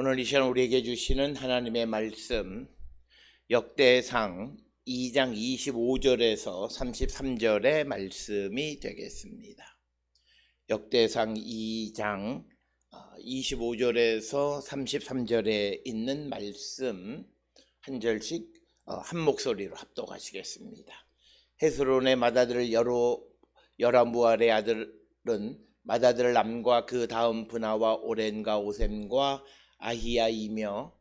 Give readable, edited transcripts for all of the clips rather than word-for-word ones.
오늘 이 시간 우리에게 주시는 하나님의 말씀 역대상 2장 25절에서 33절의 말씀이 되겠습니다. 역대상 2장 25절에서 33절에 있는 말씀 한 절씩 한 목소리로 합독하시겠습니다. 헤스론의 맏아들 여라무알의 아들은 맏아들 람과 그 다음 브나와 오렌과 오셈과 아히야이며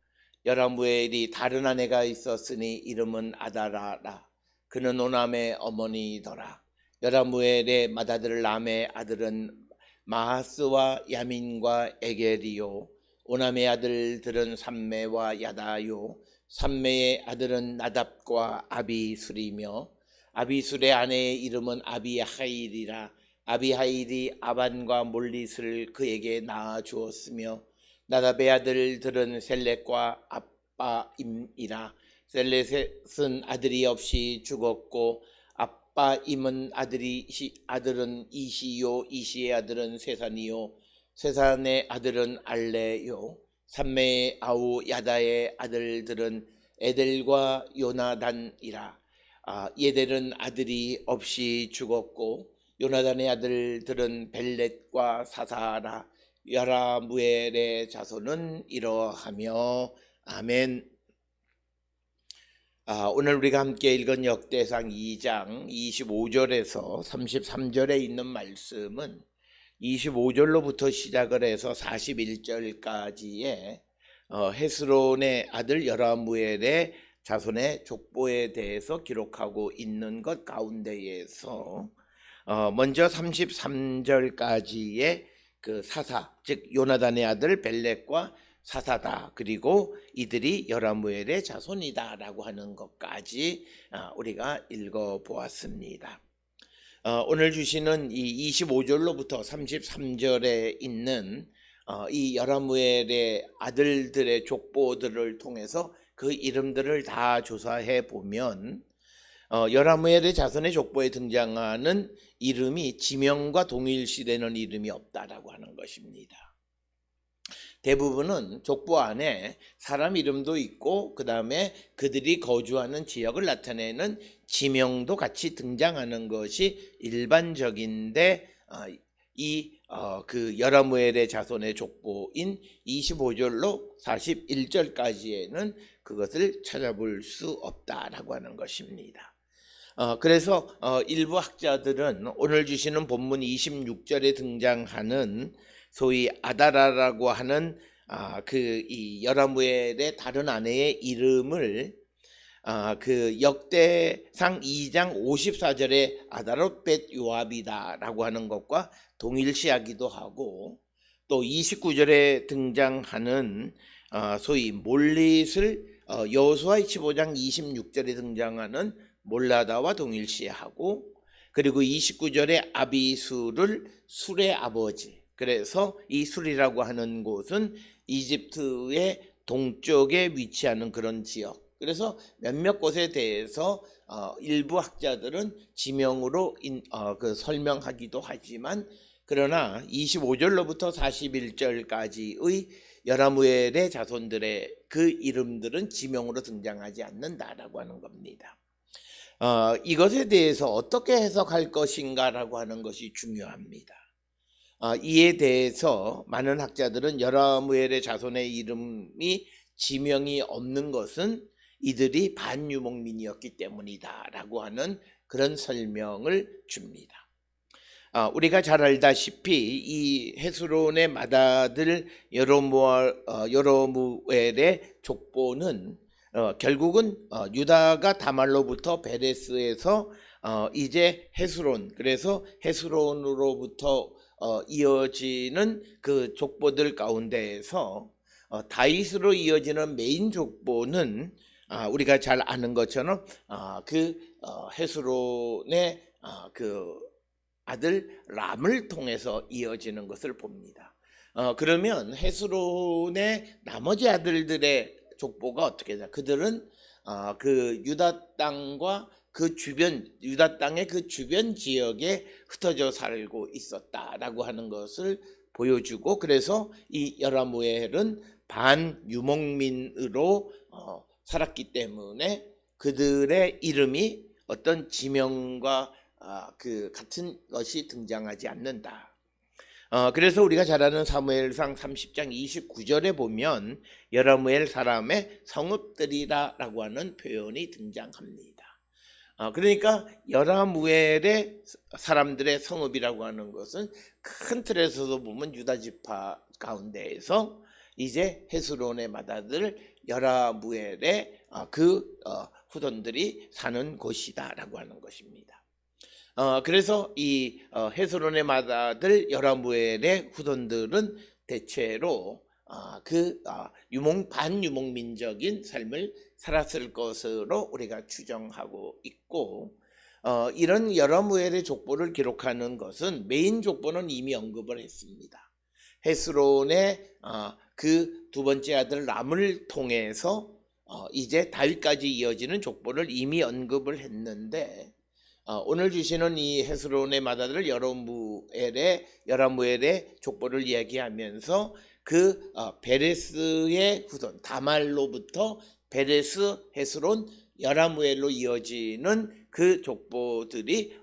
여라무엘이 다른 아내가 있었으니 이름은 아다라라. 그는 오남의 어머니더라. 여라무엘의 맏아들 람의 아들은 마하스와 야민과 에겔이요. 오남의 아들들은 삼메와 야다요. 삼메의 아들은 나답과 아비술이며 아비술의 아내의 이름은 아비하일이라. 아비하일이 아반과 몰릿을 그에게 낳아 주었으며 나답의 아들들은 셀렛과 아빠임이라. 셀렛은 아들이 없이 죽었고 아빠임은 아들은 이시요. 이시의 아들은 세산이요. 세산의 아들은 알레요. 삼메의 아우 야다의 아들들은 에델과 요나단이라. 예델은 아들이 없이 죽었고 요나단의 아들들은 벨렛과 사사라. 여라무엘의 자손은 이러하며 아멘. 오늘 우리가 함께 읽은 역대상 2장 25절에서 33절에 있는 말씀은 25절로부터 시작을 해서 41절까지의 헤스론의 아들 여라무엘의 자손의 족보에 대해서 기록하고 있는 것 가운데에서 먼저 33절까지의 그 사사, 즉 요나단의 아들 벨렛과 사사다. 그리고 이들이 여라무엘의 자손이다 라고 하는 것까지 우리가 읽어보았습니다. 오늘 주시는 이 25절로부터 33절에 있는 이 여라무엘의 아들들의 족보들을 통해서 그 이름들을 다 조사해 보면 여라무엘의 자손의 족보에 등장하는 이름이 지명과 동일시되는 이름이 없다라고 하는 것입니다. 대부분은 족보 안에 사람 이름도 있고 그 다음에 그들이 거주하는 지역을 나타내는 지명도 같이 등장하는 것이 일반적인데 그 여라무엘의 자손의 족보인 25절로 41절까지에는 그것을 찾아볼 수 없다라고 하는 것입니다. 그래서 일부 학자들은 오늘 주시는 본문 26절에 등장하는 소위 아다라라고 하는 이 여라무엘의 다른 아내의 이름을 그 역대상 2장 54절에 아다롯벳 요압이다라고 하는 것과 동일시하기도 하고 또 29절에 등장하는 소위 몰릿을 여호수아 15장 26절에 등장하는 몰라다와 동일시하고 그리고 29절에 아비술을 술의 아버지, 그래서 이 술이라고 하는 곳은 이집트의 동쪽에 위치하는 그런 지역, 그래서 몇몇 곳에 대해서 일부 학자들은 지명으로 설명하기도 하지만 그러나 25절로부터 41절까지의 여라무엘의 자손들의 그 이름들은 지명으로 등장하지 않는다라고 하는 겁니다. 이것에 대해서 어떻게 해석할 것인가라고 하는 것이 중요합니다. 이에 대해서 많은 학자들은 여라무엘의 자손의 이름이 지명이 없는 것은 이들이 반유목민이었기 때문이다라고 하는 그런 설명을 줍니다. 우리가 잘 알다시피 이 헤스론의 맏아들 여로무엘의 족보는 결국은 유다가 다말로부터 베레스에서 이제 헤스론, 그래서 헤스론으로부터 이어지는 그 족보들 가운데에서 다윗으로 이어지는 메인 족보는 우리가 잘 아는 것처럼 헤스론의 그 아들 람을 통해서 이어지는 것을 봅니다. 그러면 헤스론의 나머지 아들들의 족보가 어떻게 되냐? 그들은 그 유다 땅과 그 주변, 유다 땅의 그 주변 지역에 흩어져 살고 있었다라고 하는 것을 보여주고, 그래서 이 여라무엘은 반유목민으로 살았기 때문에 그들의 이름이 어떤 지명과 그 같은 것이 등장하지 않는다. 그래서 우리가 잘 아는 사무엘상 30장 29절에 보면 여라무엘 사람의 성읍들이라라고 하는 표현이 등장합니다. 그러니까 여라무엘의 사람들의 성읍이라고 하는 것은 큰 틀에서도 보면 유다 지파 가운데에서 이제 헤스론의 맏아들 여라무엘의 후손들이 사는 곳이다라고 하는 것입니다. 그래서 이 헤스론의 맏아들 여라무엘의 후손들은 대체로 반유목민적인 삶을 살았을 것으로 우리가 추정하고 있고, 이런 여라무엘의 족보를 기록하는 것은 메인 족보는 이미 언급을 했습니다. 헤스론의 그 두 번째 아들 람을 통해서 이제 다윗까지 이어지는 족보를 이미 언급을 했는데, 오늘 주시는 이 헤스론의 맏아들 여라무엘의 족보를 이야기하면서 그 베레스의 후손 다말로부터 베레스, 헤스론, 여라무엘로 이어지는 그 족보들이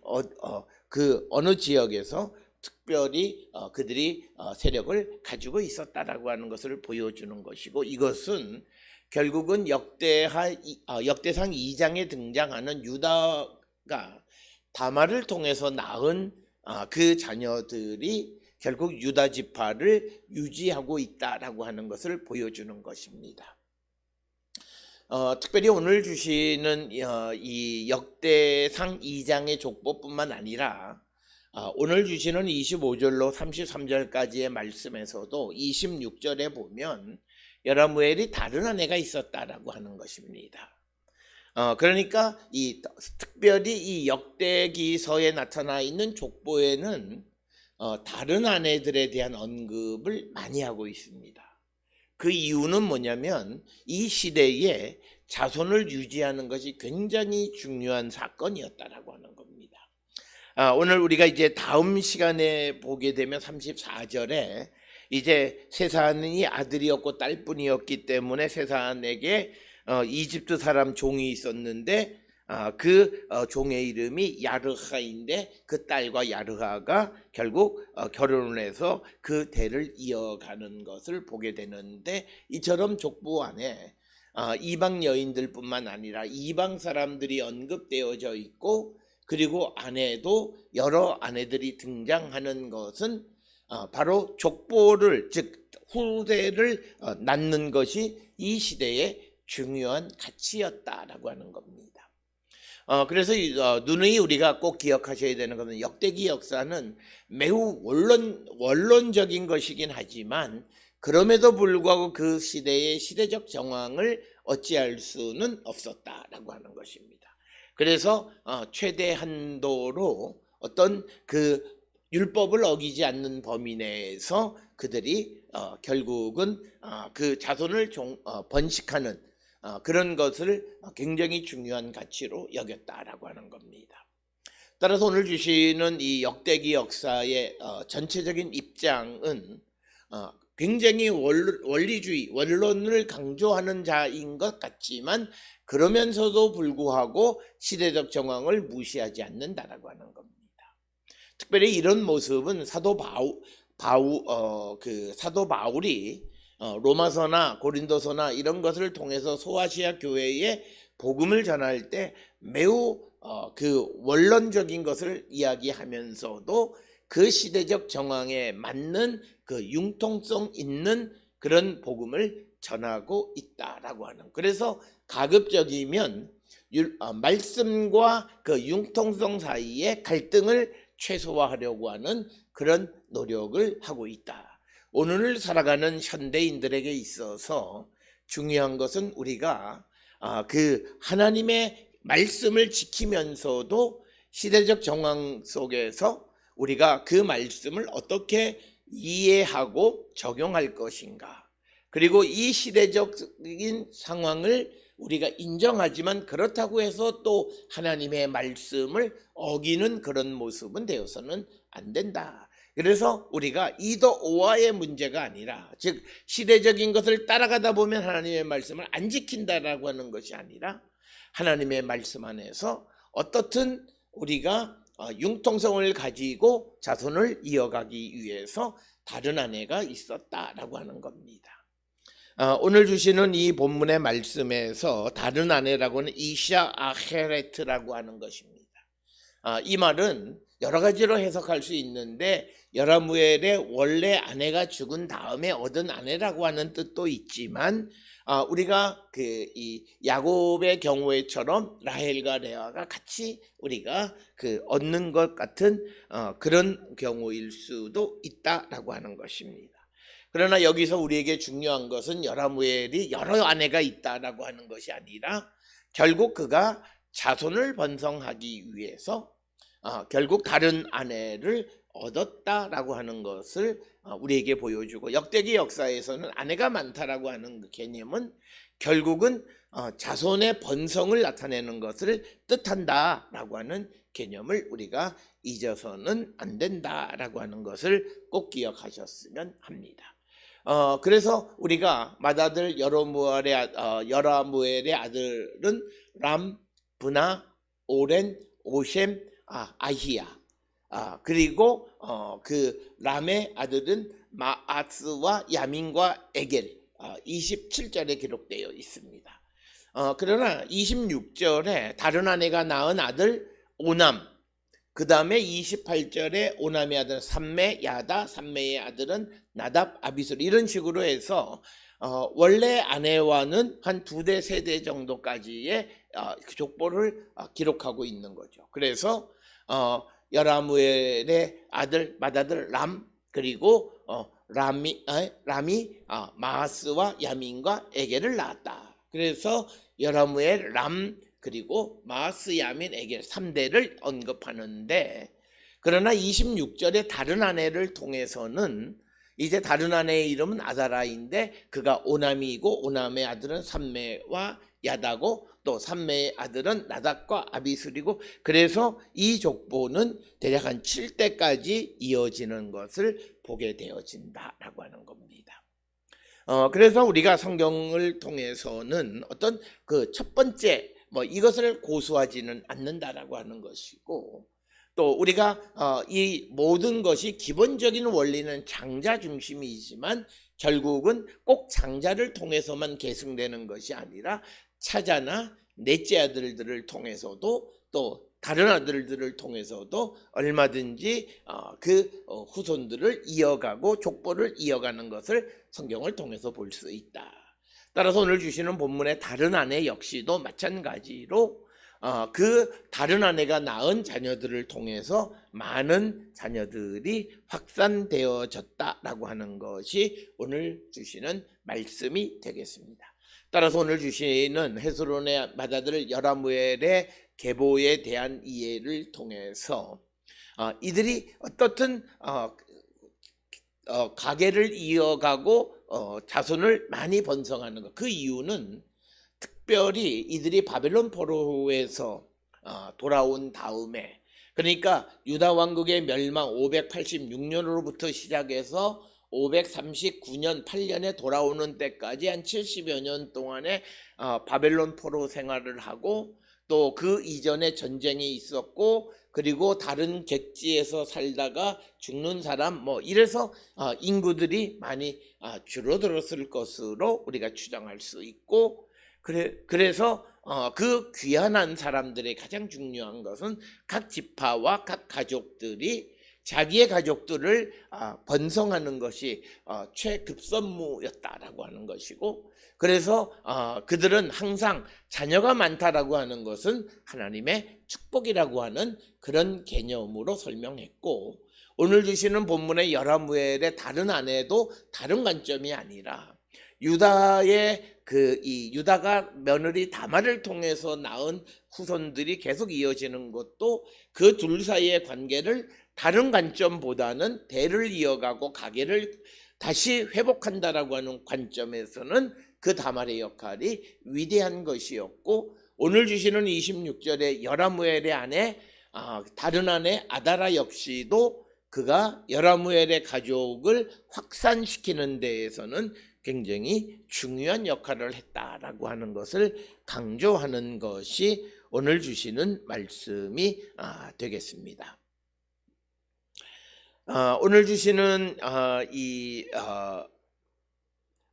그 어느 지역에서 특별히 그들이 세력을 가지고 있었다라고 하는 것을 보여주는 것이고, 이것은 결국은 역대상 2장에 등장하는 유다가 다말을 통해서 낳은 그 자녀들이 결국 유다 지파를 유지하고 있다라고 하는 것을 보여주는 것입니다. 특별히 오늘 주시는 이 역대상 2장의 족보뿐만 아니라 오늘 주시는 25절로 33절까지의 말씀에서도 26절에 보면 여라무엘이 다른 아내가 있었다라고 하는 것입니다. 그러니까 특별히 이 역대기서에 나타나 있는 족보에는 다른 아내들에 대한 언급을 많이 하고 있습니다. 그 이유는 뭐냐면 이 시대에 자손을 유지하는 것이 굉장히 중요한 사건이었다라고 하는 겁니다. 오늘 우리가 이제 다음 시간에 보게 되면 34절에 이제 세산이 아들이었고 딸뿐이었기 때문에 세산에게 이집트 사람 종이 있었는데 그 종의 이름이 야르하인데 그 딸과 야르하가 결국 결혼을 해서 그 대를 이어가는 것을 보게 되는데, 이처럼 족보 안에 이방 여인들뿐만 아니라 이방 사람들이 언급되어져 있고, 그리고 안에도 여러 아내들이 등장하는 것은 바로 족보를, 즉 후대를 낳는 것이 이 시대의 중요한 가치였다라고 하는 겁니다. 그래서 누누이 우리가 꼭 기억하셔야 되는 것은 역대기 역사는 매우 원론적인 것이긴 하지만 그럼에도 불구하고 그 시대의 시대적 정황을 어찌할 수는 없었다라고 하는 것입니다. 그래서 최대 한도로 어떤 그 율법을 어기지 않는 범위 내에서 그들이 결국은 그 자손을 번식하는 그런 것을 굉장히 중요한 가치로 여겼다라고 하는 겁니다. 따라서 오늘 주시는 이 역대기 역사의 전체적인 입장은 굉장히 원리주의, 원론을 강조하는 자인 것 같지만 그러면서도 불구하고 시대적 정황을 무시하지 않는다라고 하는 겁니다. 특별히 이런 모습은 사도 바울이 로마서나 고린도서나 이런 것을 통해서 소아시아 교회에 복음을 전할 때 매우 그 원론적인 것을 이야기하면서도 그 시대적 정황에 맞는 그 융통성 있는 그런 복음을 전하고 있다라고 하는, 그래서 가급적이면 말씀과 그 융통성 사이의 갈등을 최소화하려고 하는 그런 노력을 하고 있다. 오늘을 살아가는 현대인들에게 있어서 중요한 것은 우리가 그 하나님의 말씀을 지키면서도 시대적 정황 속에서 우리가 그 말씀을 어떻게 이해하고 적용할 것인가, 그리고 이 시대적인 상황을 우리가 인정하지만 그렇다고 해서 또 하나님의 말씀을 어기는 그런 모습은 되어서는 안 된다. 그래서 우리가 이더 오아의 문제가 아니라, 즉 시대적인 것을 따라가다 보면 하나님의 말씀을 안 지킨다라고 하는 것이 아니라, 하나님의 말씀 안에서 어떻든 우리가 융통성을 가지고 자손을 이어가기 위해서 다른 아내가 있었다라고 하는 겁니다. 오늘 주시는 이 본문의 말씀에서 다른 아내라고는 이샤 아헤레트라고 하는 것입니다. 이 말은 여러 가지로 해석할 수 있는데, 여라무엘의 원래 아내가 죽은 다음에 얻은 아내라고 하는 뜻도 있지만, 우리가 이 야곱의 경우에처럼 라헬과 레아가 같이 우리가 얻는 것 같은 그런 경우일 수도 있다라고 하는 것입니다. 그러나 여기서 우리에게 중요한 것은 여라무엘이 여러 아내가 있다라고 하는 것이 아니라, 결국 그가 자손을 번성하기 위해서 결국 다른 아내를 얻었다라고 하는 것을 우리에게 보여주고, 역대기 역사에서는 아내가 많다라고 하는 그 개념은 결국은 자손의 번성을 나타내는 것을 뜻한다라고 하는 개념을 우리가 잊어서는 안 된다라고 하는 것을 꼭 기억하셨으면 합니다. 그래서 우리가 맏아들 여라무엘의 아들은 람, 브나, 오렌, 오셈, 아히야. 그리고 그 람의 아들은 마아스와 야민과 에겔, 27절에 기록되어 있습니다. 그러나 26절에 다른 아내가 낳은 아들 오남, 그 다음에 28절에 오남의 아들 삼매, 야다, 삼매의 아들은 나답, 아비술, 이런 식으로 해서 원래 아내와는 한 2대, 3대 정도까지의 족보를 기록하고 있는 거죠. 그래서 여라무엘의 아들, 맏아들 람, 그리고 람이 마하스와 야민과 에겔을 낳았다. 그래서 여라무엘, 람, 그리고 마하스, 야민, 에겔 3대를 언급하는데, 그러나 26절에 다른 아내를 통해서는 이제 다른 아내의 이름은 아다라인데, 그가 오남이고 오남의 아들은 삼매와 야다고, 또 삼매의 아들은 나답과 아비술이고, 그래서 이 족보는 대략 한 7대까지 이어지는 것을 보게 되어진다라고 하는 겁니다. 그래서 우리가 성경을 통해서는 어떤 그 첫 번째 이것을 고수하지는 않는다라고 하는 것이고, 또 우리가 이 모든 것이 기본적인 원리는 장자 중심이지만 결국은 꼭 장자를 통해서만 계승되는 것이 아니라 차자나 넷째 아들들을 통해서도, 또 다른 아들들을 통해서도 얼마든지 그 후손들을 이어가고 족보를 이어가는 것을 성경을 통해서 볼 수 있다. 따라서 오늘 주시는 본문의 다른 아내 역시도 마찬가지로 그 다른 아내가 낳은 자녀들을 통해서 많은 자녀들이 확산되어졌다라고 하는 것이 오늘 주시는 말씀이 되겠습니다. 따라서 오늘 주시는 헤스론의 맏아들 여라무엘의 계보에 대한 이해를 통해서 이들이 어떻든 가계를 이어가고 자손을 많이 번성하는 것, 그 이유는 특별히 이들이 바벨론 포로에서 돌아온 다음에, 그러니까 유다 왕국의 멸망 586년으로부터 시작해서 539년 8년에 돌아오는 때까지 한 70여 년 동안의 바벨론 포로 생활을 하고, 또 그 이전에 전쟁이 있었고, 그리고 다른 객지에서 살다가 죽는 사람 이래서 인구들이 많이 줄어들었을 것으로 우리가 추정할 수 있고, 그래서 그 귀환한 사람들의 가장 중요한 것은 각 지파와 각 가족들이 자기의 가족들을 번성하는 것이 최급선무였다라고 하는 것이고, 그래서 그들은 항상 자녀가 많다라고 하는 것은 하나님의 축복이라고 하는 그런 개념으로 설명했고, 오늘 주시는 본문의 여라무엘의 다른 아내도 다른 관점이 아니라 유다의 이 유다가 며느리 다말을 통해서 낳은 후손들이 계속 이어지는 것도 그 둘 사이의 관계를 다른 관점보다는 대를 이어가고 가계를 다시 회복한다라고 하는 관점에서는 그 다말의 역할이 위대한 것이었고, 오늘 주시는 26절에 여라무엘의 아내, 다른 아내 아다라 역시도 그가 여라무엘의 가족을 확산시키는 데에서는 굉장히 중요한 역할을 했다라고 하는 것을 강조하는 것이 오늘 주시는 말씀이 되겠습니다. 오늘 주시는 이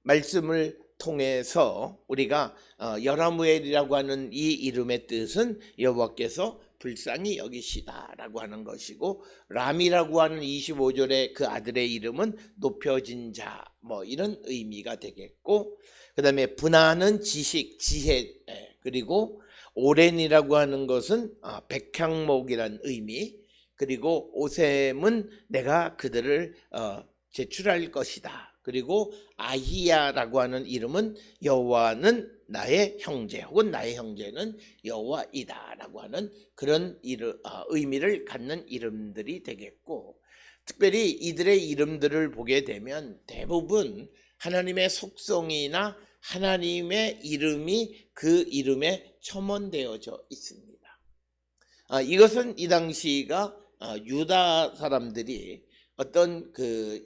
말씀을 통해서 우리가 여라무엘이라고 하는 이 이름의 뜻은 여호와께서 불쌍히 여기시다라고 하는 것이고, 람이라고 하는 25절의 그 아들의 이름은 높여진 자, 뭐 이런 의미가 되겠고, 그 다음에 분하는 지식, 지혜, 그리고 오렌이라고 하는 것은 백향목이란 의미, 그리고 오셈은 내가 그들을 제출할 것이다. 그리고 아히야라고 하는 이름은 여호와는 나의 형제, 혹은 나의 형제는 여호와이다라고 하는 그런 의미를 갖는 이름들이 되겠고, 특별히 이들의 이름들을 보게 되면 대부분 하나님의 속성이나 하나님의 이름이 그 이름에 첨언되어져 있습니다. 이것은 이 당시가 유다 사람들이 어떤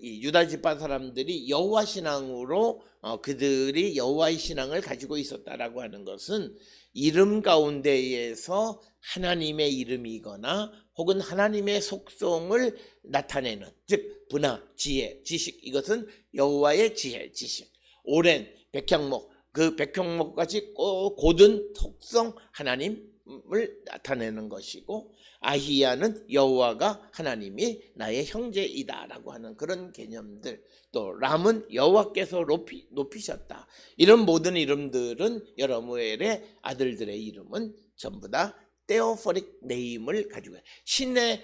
이 유다 지파 사람들이 여호와 신앙으로 그들이 여호와의 신앙을 가지고 있었다라고 하는 것은 이름 가운데에서 하나님의 이름이거나 혹은 하나님의 속성을 나타내는, 즉 분하, 지혜, 지식, 이것은 여호와의 지혜, 지식, 오렌, 백향목, 그 백향목같이 고든 속성 하나님을 나타내는 것이고, 아히야는 여호와가 하나님이 나의 형제이다라고 하는 그런 개념들, 또 람은 여호와께서 높이셨다, 이런 모든 이름들은 여라무엘의 아들들의 이름은 전부 다 테오포릭 네임을 가지고 신의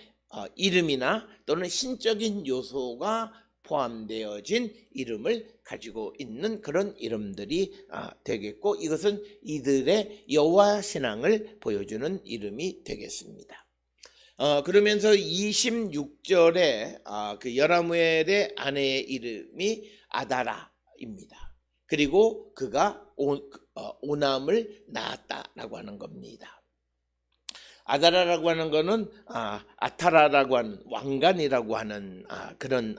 이름이나 또는 신적인 요소가 포함되어진 이름을 가지고 있는 그런 이름들이 되겠고, 이것은 이들의 여호와 신앙을 보여주는 이름이 되겠습니다. 그러면서 26절에 그 여라무엘의 아내의 이름이 아다라입니다. 그리고 그가 오남을 낳았다라고 하는 겁니다. 아다라라고 하는 것은 아타라라고 하는 왕관이라고 하는 그런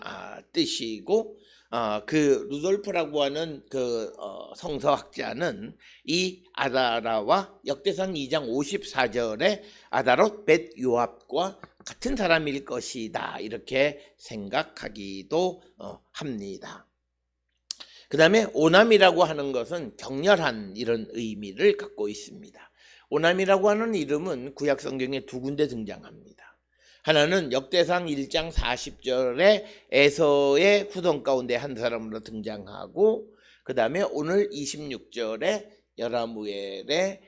뜻이고, 그 루돌프라고 하는 그 성서학자는 이 아다라와 역대상 2장 54절에 아다롯 벳 요압과 같은 사람일 것이다, 이렇게 생각하기도 합니다. 그 다음에 오남이라고 하는 것은 격렬한 이런 의미를 갖고 있습니다. 오남이라고 하는 이름은 구약 성경에 두 군데 등장합니다. 하나는 역대상 1장 40절에 에서의 후손 가운데 한 사람으로 등장하고, 그 다음에 오늘 26절에 여라무엘의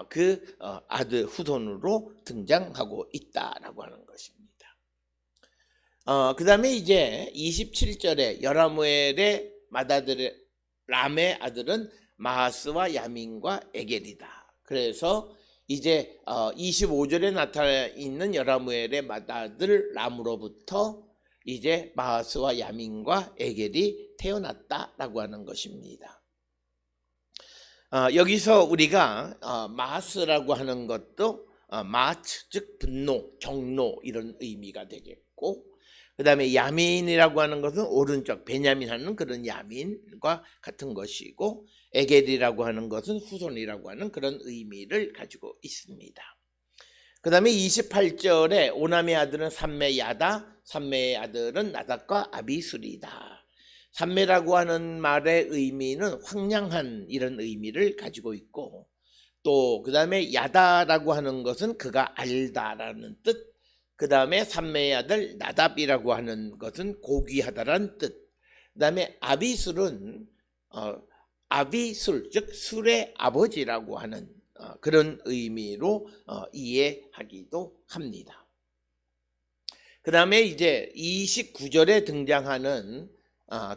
그 아들 후손으로 등장하고 있다라고 하는 것입니다. 그 다음에 이제 27절에 여라무엘의 맏아들 람의 아들은 마하스와 야민과 에겔이다. 그래서 이제 25절에 나타나 있는 여라무엘의 맏아들 람으로부터 이제 마하스와 야민과 에겔이 태어났다라고 하는 것입니다. 여기서 우리가 마하스라고 하는 것도 마츠, 즉 분노, 경노, 이런 의미가 되겠고, 그 다음에 야민이라고 하는 것은 오른쪽 베냐민 하는 그런 야민과 같은 것이고, 에겔이라고 하는 것은 후손이라고 하는 그런 의미를 가지고 있습니다. 그 다음에 28절에 오남의 아들은 삼메 야다, 삼메의 아들은 나답과 아비술이다. 삼메라고 하는 말의 의미는 황량한 이런 의미를 가지고 있고, 또 그 다음에 야다라고 하는 것은 그가 알다라는 뜻, 그 다음에 삼메의 아들 나답이라고 하는 것은 고귀하다라는 뜻, 그 다음에 아비술은 아비술, 즉 술의 아버지라고 하는 그런 의미로 이해하기도 합니다. 그 다음에 이제 29절에 등장하는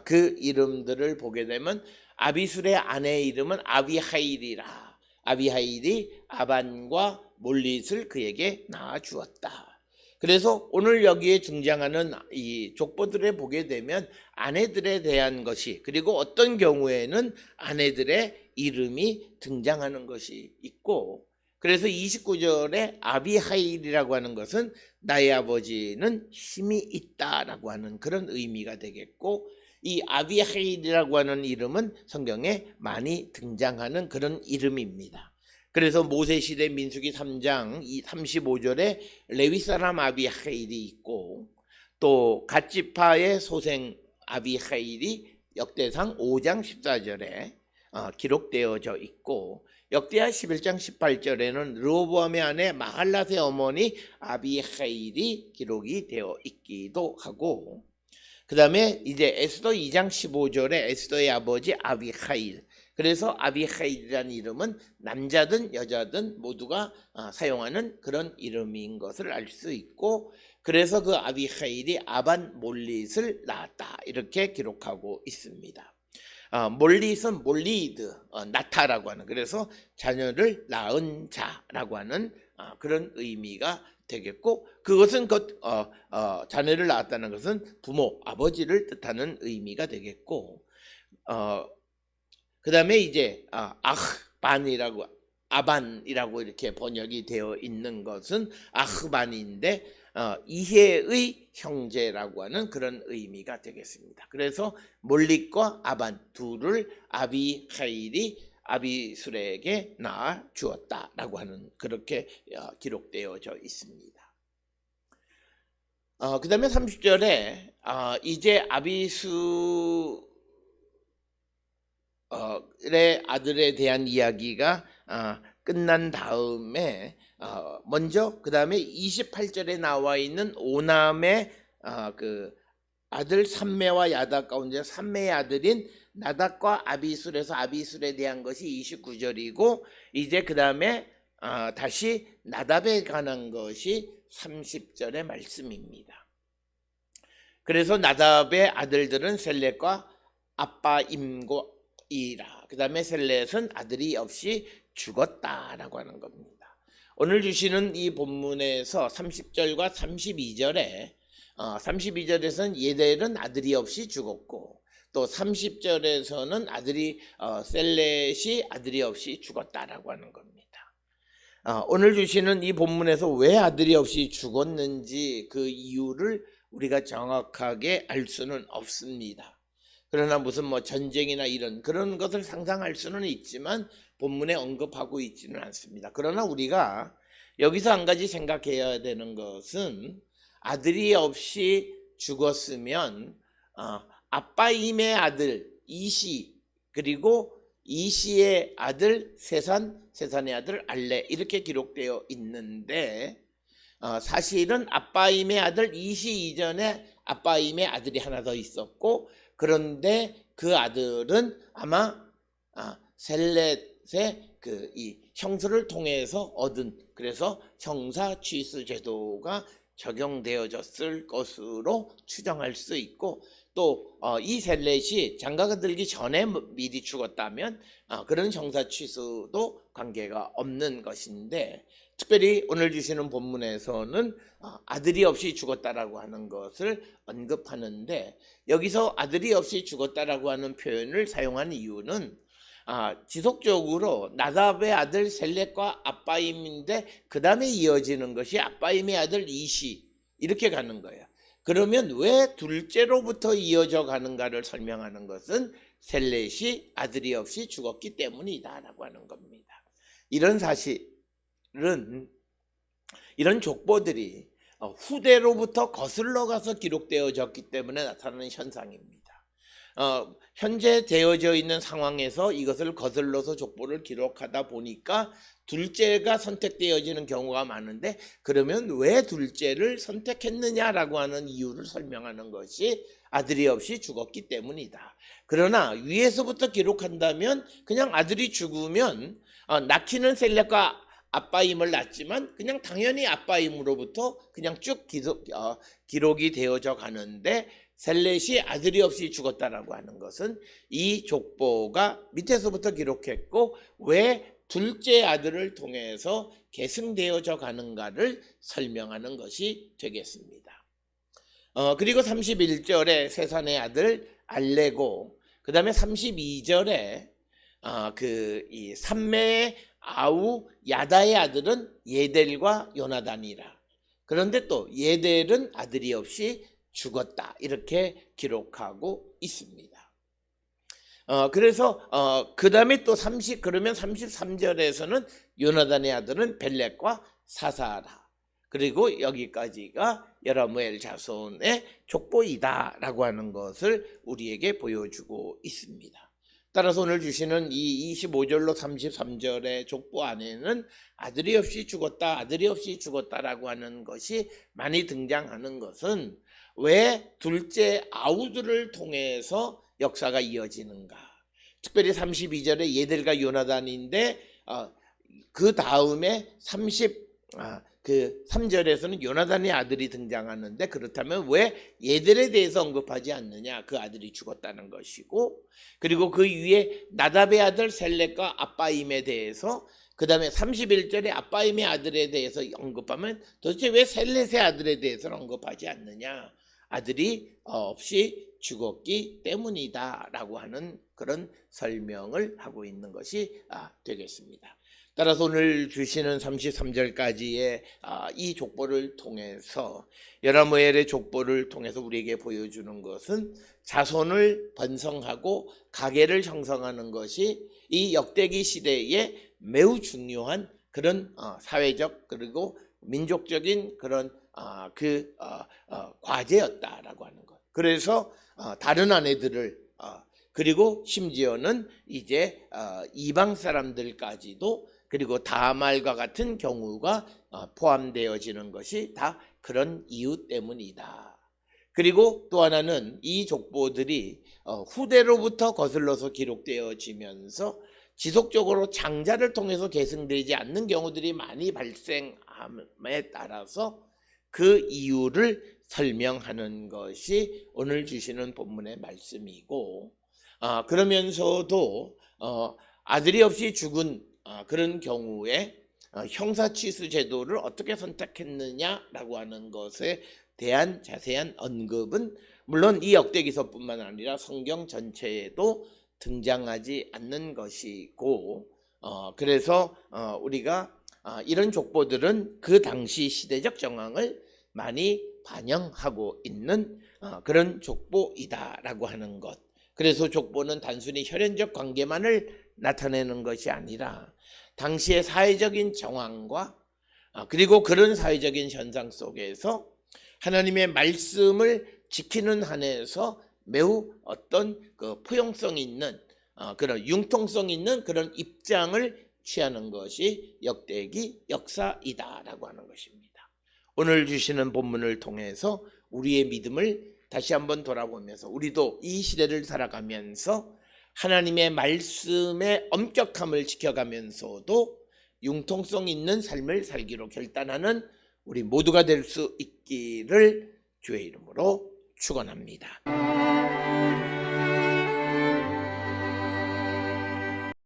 그 이름들을 보게 되면 아비술의 아내의 이름은 아비하일이라. 아비하일이 아반과 몰릿을 그에게 낳아 주었다. 그래서 오늘 여기에 등장하는 이 족보들에 보게 되면 아내들에 대한 것이, 그리고 어떤 경우에는 아내들의 이름이 등장하는 것이 있고, 그래서 29절에 아비하일이라고 하는 것은 나의 아버지는 힘이 있다라고 하는 그런 의미가 되겠고, 이 아비하일이라고 하는 이름은 성경에 많이 등장하는 그런 이름입니다. 그래서 모세시대 민수기 3장 35절에 레위 사람 아비하일이 있고, 또 갓지파의 소생 아비하일이 역대상 5장 14절에 기록되어져 있고, 역대하 11장 18절에는 르호보암의 아내 마할랏의 어머니 아비하일이 기록이 되어 있기도 하고, 그 다음에 이제 에스더 2장 15절에 에스더의 아버지 아비하일, 그래서 아비하일이라는 이름은 남자든 여자든 모두가 사용하는 그런 이름인 것을 알 수 있고, 그래서 그 아비하일이 아반 몰릿을 낳았다 이렇게 기록하고 있습니다. 몰릿은 몰리드, 낳다라고 하는, 그래서 자녀를 낳은 자라고 하는 그런 의미가 되겠고, 그것은 자녀를 낳았다는 것은 부모, 아버지를 뜻하는 의미가 되겠고, 그 다음에 이제 아반이라고 이렇게 번역이 되어 있는 것은 아흐반인데 이해의 형제라고 하는 그런 의미가 되겠습니다. 그래서 몰릿과 아반 둘을 아비하일이 아비술에게 낳아 주었다라고 하는, 그렇게 기록되어져 있습니다. 그 다음에 30절에 이제 아비수 의 아들에 대한 이야기가 끝난 다음에 먼저 그 다음에 28절에 나와 있는 오남의 그 아들 삼매와 야답 가운데 삼매의 아들인 나답과 아비술에서 아비술에 대한 것이 29절이고, 이제 그 다음에 다시 나답에 관한 것이 30절의 말씀입니다. 그래서 나답의 아들들은 셀렛과 아빠임고 이라, 그 다음에 셀렛은 아들이 없이 죽었다라고 하는 겁니다. 오늘 주시는 이 본문에서 30절과 32절에 32절에서는 예델은 아들이 없이 죽었고, 또 30절에서는 셀렛이 아들이 없이 죽었다라고 하는 겁니다. 오늘 주시는 이 본문에서 왜 아들이 없이 죽었는지 그 이유를 우리가 정확하게 알 수는 없습니다. 그러나 무슨 전쟁이나 이런 그런 것을 상상할 수는 있지만 본문에 언급하고 있지는 않습니다. 그러나 우리가 여기서 한 가지 생각해야 되는 것은, 아들이 없이 죽었으면 아빠임의 아들 이시, 그리고 이시의 아들 세산의 아들 알레, 이렇게 기록되어 있는데, 사실은 아빠임의 아들 이시 이전에 아빠임의 아들이 하나 더 있었고, 그런데 그 아들은 아마 셀렛의 이 형수를 통해서 얻은, 그래서 형사 취수 제도가 적용되어졌을 것으로 추정할 수 있고, 또 이 셀렛이 장가가 들기 전에 미리 죽었다면 그런 형사 취수도 관계가 없는 것인데, 특별히 오늘 주시는 본문에서는 아들이 없이 죽었다라고 하는 것을 언급하는데, 여기서 아들이 없이 죽었다라고 하는 표현을 사용한 이유는 지속적으로 나답의 아들 셀렛과 아빠임인데 그 다음에 이어지는 것이 아빠임의 아들 이시, 이렇게 가는 거예요. 그러면 왜 둘째로부터 이어져 가는가를 설명하는 것은 셀렛이 아들이 없이 죽었기 때문이다라고 하는 겁니다. 이런 사실은, 이런 족보들이 후대로부터 거슬러 가서 기록되어졌기 때문에 나타나는 현상입니다. 현재 되어져 있는 상황에서 이것을 거슬러서 족보를 기록하다 보니까 둘째가 선택되어지는 경우가 많은데, 그러면 왜 둘째를 선택했느냐라고 하는 이유를 설명하는 것이 아들이 없이 죽었기 때문이다. 그러나 위에서부터 기록한다면 그냥 아들이 죽으면 낳기는 셀렛과 아빠임을 낳지만 그냥 당연히 아빠임으로부터 그냥 쭉 기록이 되어져 가는데, 셀렛이 아들이 없이 죽었다라고 하는 것은 이 족보가 밑에서부터 기록했고 왜 둘째 아들을 통해서 계승되어져 가는가를 설명하는 것이 되겠습니다. 그리고 31절에 세산의 아들 알레고, 그 다음에 32절에 이 삼매의 아우 야다의 아들은 예델과 요나단이라. 그런데 또 예델은 아들이 없이 죽었다, 이렇게 기록하고 있습니다. 그래서 그 다음에 또 그러면 33절에서는 요나단의 아들은 벨렉과 사사라. 그리고 여기까지가 여라무엘 자손의 족보이다라고 하는 것을 우리에게 보여주고 있습니다. 따라서 오늘 주시는 이 25절로 33절의 족보 안에는 아들이 없이 죽었다, 아들이 없이 죽었다라고 하는 것이 많이 등장하는 것은 왜 둘째 아우들을 통해서 역사가 이어지는가. 특별히 32절에 예델과 요나단인데 그 다음에 3절에서는 요나단의 아들이 등장하는데, 그렇다면 왜 예델에 대해서 언급하지 않느냐? 그 아들이 죽었다는 것이고, 그리고 그 위에 나답의 아들 셀렉과 아빠임에 대해서, 그 다음에 31절에 아빠임의 아들에 대해서 언급하면 도대체 왜 셀렛의 아들에 대해서는 언급하지 않느냐? 아들이 없이 죽었기 때문이다 라고 하는 그런 설명을 하고 있는 것이 되겠습니다. 따라서 오늘 주시는 33절까지의 이 족보를 통해서, 여라무엘의 족보를 통해서 우리에게 보여주는 것은 자손을 번성하고 가계를 형성하는 것이 이 역대기 시대에 매우 중요한 그런 사회적 그리고 민족적인 그런 과제였다라고 하는 것. 그래서 다른 아내들을 그리고 심지어는 이제 이방 사람들까지도, 그리고 다말과 같은 경우가 포함되어지는 것이 다 그런 이유 때문이다. 그리고 또 하나는 이 족보들이 후대로부터 거슬러서 기록되어지면서 지속적으로 장자를 통해서 계승되지 않는 경우들이 많이 발생함에 따라서 그 이유를 설명하는 것이 오늘 주시는 본문의 말씀이고, 그러면서도 아들이 없이 죽은 그런 경우에 형사취수 제도를 어떻게 선택했느냐라고 하는 것에 대한 자세한 언급은 물론 이 역대기서뿐만 아니라 성경 전체에도 등장하지 않는 것이고, 그래서 우리가 이런 족보들은 그 당시 시대적 정황을 많이 반영하고 있는 그런 족보이다라고 하는 것. 그래서 족보는 단순히 혈연적 관계만을 나타내는 것이 아니라 당시의 사회적인 정황과 그리고 그런 사회적인 현상 속에서 하나님의 말씀을 지키는 한에서 매우 어떤 그 포용성 있는 그런 융통성 있는 그런 입장을 취하는 것이 역대기 역사이다라고 하는 것입니다. 오늘 주시는 본문을 통해서 우리의 믿음을 다시 한번 돌아보면서 우리도 이 시대를 살아가면서 하나님의 말씀의 엄격함을 지켜가면서도 융통성 있는 삶을 살기로 결단하는 우리 모두가 될 수 있기를 주의 이름으로 축원합니다.